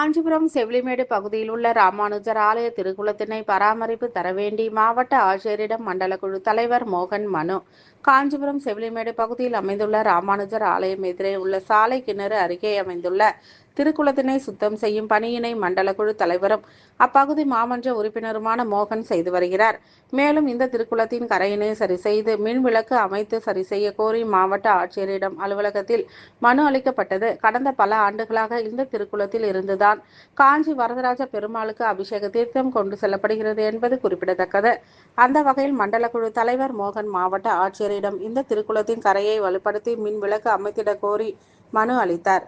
காஞ்சிபுரம் செவிலிமேடு பகுதியில் உள்ள ராமானுஜர் ஆலய திருக்குளத்தினை பராமரிப்பு தர வேண்டி மாவட்ட ஆட்சியரிடம் மண்டல குழு தலைவர் மோகன் மனு. காஞ்சிபுரம் செவிலிமேடு பகுதியில் அமைந்துள்ள ராமானுஜர் ஆலயம் எதிரே உள்ள சாலை கிணறு அருகே அமைந்துள்ள திருக்குளத்தினை சுத்தம் செய்யும் பணியினை மண்டல குழு தலைவரும் அப்பகுதி மாமன்ற உறுப்பினருமான மோகன் செய்து வருகிறார். மேலும் இந்த திருக்குளத்தின் கரையினை சரி செய்து மின் விளக்கு அமைத்து சரி செய்ய கோரி மாவட்ட ஆட்சியரிடம் அலுவலகத்தில் மனு அளிக்கப்பட்டது. கடந்த பல ஆண்டுகளாக இந்த திருக்குளத்தில் இருந்துதான் காஞ்சி வரதராஜ பெருமாளுக்கு அபிஷேக தீர்த்தம் கொண்டு செல்லப்படுகிறது என்பது குறிப்பிடத்தக்கது. அந்த வகையில் மண்டல குழு தலைவர் மோகன் மாவட்ட ஆட்சியரிடம் இந்த திருக்குளத்தின் கரையை வலுப்படுத்தி மின் விளக்கு அமைத்திட கோரி மனு அளித்தார்.